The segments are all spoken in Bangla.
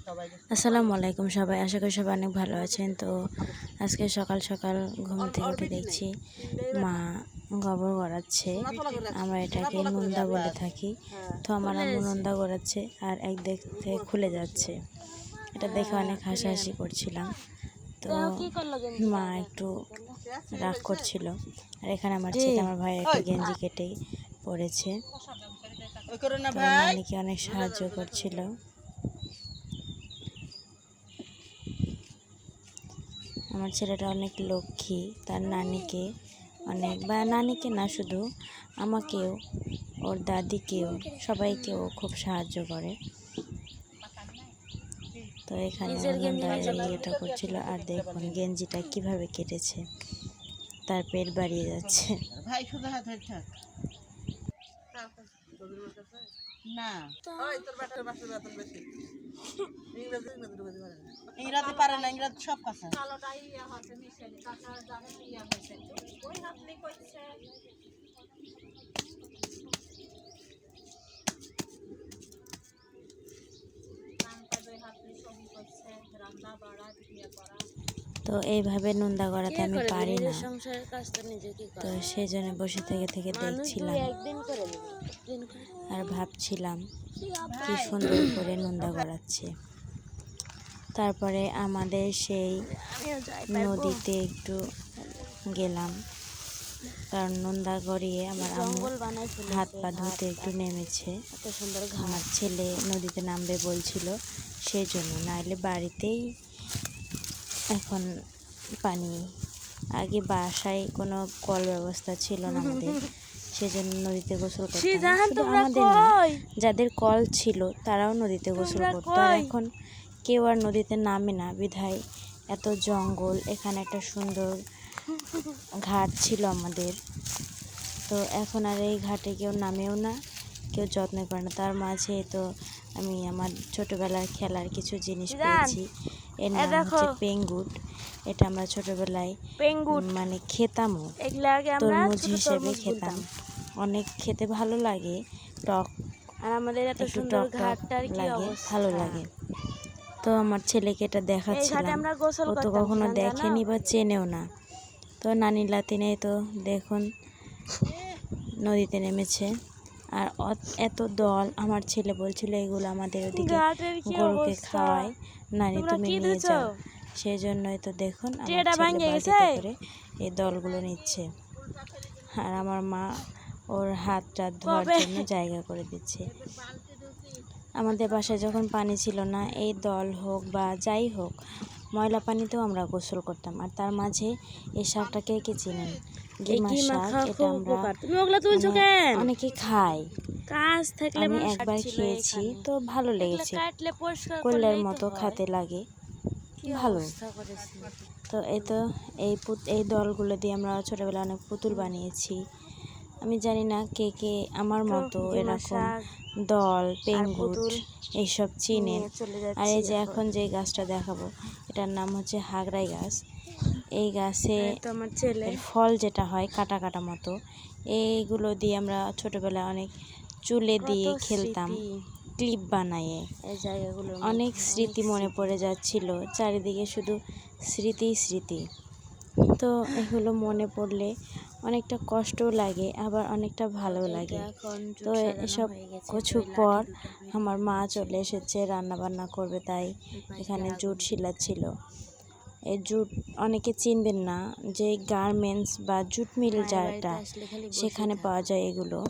আসসালামু আলাইকুম সবাই, আশা করি সবাই অনেক ভালো আছেন। তো আজকে সকাল সকাল ঘুম থেকে উঠে দেখছি মা গোবর গড়াচ্ছে। আমরা এটাকে নুন্দা বলে থাকি। তো আমার আম্মু নুন্দা গড়াচ্ছে আর একদিক থেকে খুলে যাচ্ছে। এটা দেখে অনেক হাসাহাসি করছিলাম। তো মা একটু রাগ করছিল। আর এখানে আমার ছেলে আমার ভাইয়ের একটা গেঞ্জি কেটে পড়েছে। তো নানিকে অনেক সাহায্য করছিল। আমার ছেলেটা অনেক লক্ষ্মী, তার নানিকে অনেক, বা নানিকে না শুধু আমাকেও, ওর দাদিকেও, সবাইকেও খুব সাহায্য করে। তো এখানে এটা করছিল। আর দেখুন গেঞ্জিটা কিভাবে কেটেছে, তার পেট বাড়িয়ে যাচ্ছে। ইংরাজি পারে না, ইংরাজি সব কথা। তো এইভাবে নুন্দা করাতে আমি পারি না, তো সেই জন্য বসে থেকে থেকে দেখছিলাম আর ভাবছিলাম কি সুন্দর করে নুন্দা গড়াচ্ছে। তারপরে আমাদের সেই নদীতে একটু গেলাম, কারণ নুন্দা গড়িয়ে আমার আম্মু হাত পা ধুতে একটু নেমেছে। আমার ছেলে নদীতে নামবে বলছিল, সেই জন্য, নাইলে বাড়িতেই এখন পানি। আগে বাসায় কোনো কল ব্যবস্থা ছিল না আমাদের, সেজন্য নদীতে গোসল করতাম। শুধু আমাদের না, যাদের কল ছিল তারাও নদীতে গোসল করতো। আর এখন কেউ আর নদীতে নামে না, বিধায় এত জঙ্গল। এখানে একটা সুন্দর ঘাট ছিল আমাদের, তো এখন আর এই ঘাটে কেউ নামেও না, কেউ যত্ন করে না। তার মাঝে তো আমি আমার ছোটোবেলার খেলার কিছু জিনিস পেয়েছি। এর নাম হচ্ছে পেঙ্গুট। এটা আমরা ছোটোবেলায় মানে খেতামও, তরমুজ হিসেবে খেতাম। অনেক খেতে ভালো লাগে, টক, আর আমাদের এত সুন্দর ঘাটটা লাগে, ভালো লাগে। তো আমার ছেলেকে এটা দেখাচ্ছিলাম, ও তো কখনো দেখেনি বা চেনেও না। তো নানি লাতিনে তো দেখুন নদীতে নেমেছে। আর এত দল, আমার ছেলে বলছিল এগুলো আমাদের ওদিকে গরুকে খাওয়ায়, নানি তুমি নিয়ে যাও। সেই জন্যই তো দেখুন আমার ছেলে বালতিতে করে এই দলগুলো নিচ্ছে। আর আমার মা ওর হাতটা ধোয়ার জন্য জায়গা করে দিচ্ছে। আমাদের বাসায় যখন পানি ছিল না, এই দল হোক বা যাই হোক, ময়লা পানিতেও আমরা গোসল করতাম। আর তার মাঝে এই শাকটাকে কে চিনেন, গিমা শাক। এটা আমরা অনেকে খাই, আমি একবার খেয়েছি, তো ভালো লেগেছে, কল্যার মতো খেতে লাগে, ভালো। তো এই দলগুলো দিয়ে আমরা ছোটোবেলায় অনেক পুতুল বানিয়েছি। আমি জানি না কে কে আমার মতো এরকম দল, পেঙ্গুট এইসব চিনেন। আর এই যে এখন যে গাছটা দেখাবো, এটার নাম হচ্ছে হাগরাই গাছ। এই গাছে ফল যেটা হয় কাটা কাটা মতো, এইগুলো দিয়ে আমরা ছোটোবেলায় অনেক চুলে দিয়ে খেলতাম, ক্লিপ বানাইয়ে। অনেক স্মৃতি মনে পড়ে যাচ্ছিল, চারিদিকে শুধু স্মৃতি স্মৃতি। তো এগুলো মনে পড়লে অনেকটা কষ্টও লাগে, আবার অনেকটা ভালো লাগে। তো এসব কিছু পর আমার মা চলে এসেছে, রান্না বান্না করবে, তাই এখানে জুট শিলা ছিল। এই জুট অনেকে চিনবেন না, যে গার্মেন্টস বা জুট মিল যাটা, সেখানে পাওয়া যায় এগুলো।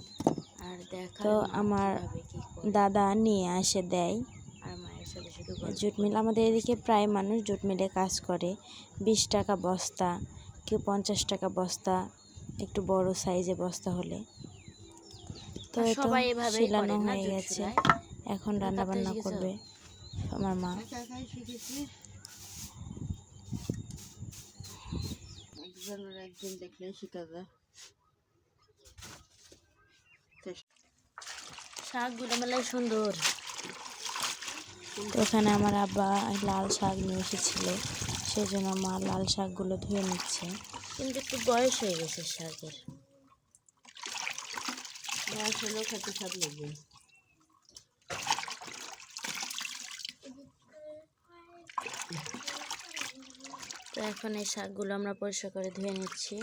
তো আমার দাদা নিয়ে আসে দেয়। জুট মিল আমাদের এদিকে প্রায় মানুষ জুট মিলে কাজ করে। 20 টাকা বস্তা, কেউ 50 টাকা বস্তা, একটু বড় সাইজে বস্তা হলে। তো এটা শিলানো হয়ে গেছে, এখন রান্না বান্না করবে আমার মা। একজন দেখলে শিখা যায়। শাকগুলো মেলায় সুন্দর। তো ওখানে আমার আব্বা লাল শাক নিয়ে এসেছিল, সেই জন্য মা লাল শাকগুলো ধুয়ে নিচ্ছে, কিন্তু একটু বয়স হয়ে গেছে শাকের। বয়স হলেও খেতে স্বাদ লাগবে। এখন এই শাকগুলো আমরা পরিষ্কার করে ধুয়ে নিচ্ছি।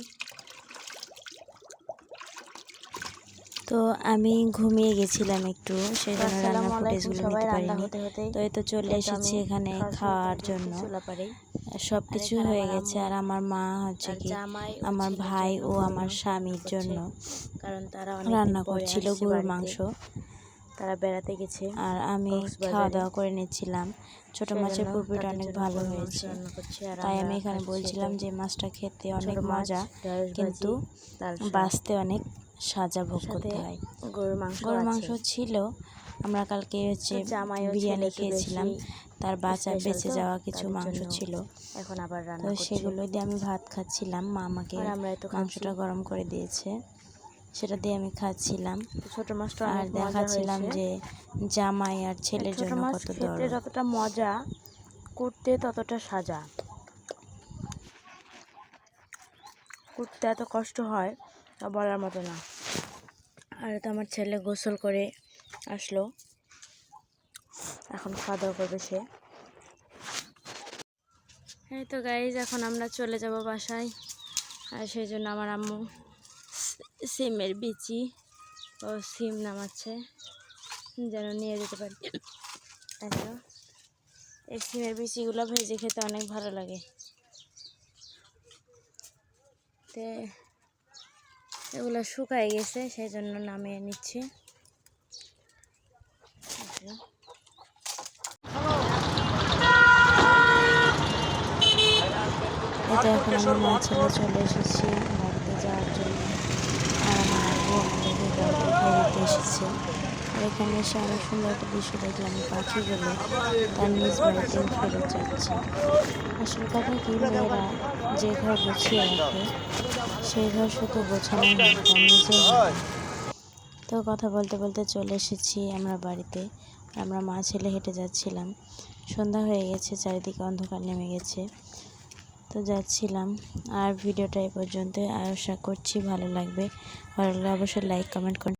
তো আমি ঘুমিয়ে গেছিলাম একটু, সেই জন্য রান্নার ফুটেজগুলো নিতে পারিনি। তো এই তো চলে এসেছি এখানে খাওয়ার জন্য, সব কিছু হয়ে গেছে। আর আমার মা হচ্ছে কি আমার ভাই ও আমার স্বামীর জন্য কারণ তারা রান্না করছিল গরুর মাংস, তারা বেড়াতে গেছে। আর আমি খাওয়া দাওয়া করে নিচ্ছিলাম। ছোট মাছের পুরপুরিটা অনেক ভালো হয়েছে, তাই আমি এখানে বলছিলাম যে মাছটা খেতে অনেক মজা, কিন্তু বাঁচতে অনেক সাজা ভোগ করতে হয়। গরুর মাংস ছিল, আমরা কালকে হচ্ছে বিরিয়ানি খেয়েছিলাম, তার বেঁচে যাওয়া কিছু মাংস ছিল, এখন আবার তো সেগুলো দিয়ে আমি ভাত খাচ্ছিলাম। মা আমাকে মাংসটা গরম করে দিয়েছে, সেটা দিয়ে আমি খাচ্ছিলাম। ছোট মাছটা আর দেখাচ্ছিলাম যে জামাই আর ছেলের জন্য কত দরদ। যতটা মজা করতে ততটা সাজা, করতে এত কষ্ট হয় তা বলার মতো না। আর তো আমার ছেলে গোসল করে আসলো, এখন খাওয়া দাওয়া করবে সে। এই তো গাইজ, এখন আমরা চলে যাব বাসায়। আর সেই জন্য আমার আম্মু সিমের বিচি ও সিম নামাচ্ছে যেন নিয়ে যেতে পারি। আচ্ছা, এই সিমের বিচিগুলো ভেজে খেতে অনেক ভালো লাগে। তো এগুলো শুকায় গেছে, সেই জন্য নামিয়ে নিচ্ছি। এটা এখন আমি মা ছেলে চলে এসেছি বাড়িতে যাওয়ার জন্য। আর আমার আগে আমাদেরকে গাড়ি উঠে দিতে এসেছে। আর এখানে এসে অনেক সুন্দর একটা দৃশ্য দেখলাম, পাখিগুলো তার নিজ বাড়িতে ফেরত যাচ্ছে। আসল কথা কি, মেয়েরা যে ঘর গুছিয়ে রাখে সেই ঘর শুধু গোছানোই হয়, তার নিজের হয়। তো কথা বলতে বলতে চলে এসেছি আমরা বাড়িতে। আমরা মা ছেলে হেঁটে যাচ্ছিলাম, সন্ধ্যা হয়ে গেছে, চারিদিকে অন্ধকার নেমে গেছে। তো যাচ্ছিলাম। আর ভিডিওটা এই পর্যন্ত, আশা করছি ভালো লাগবে। ভালো লাগলে অবশ্যই লাইক কমেন্ট করুন।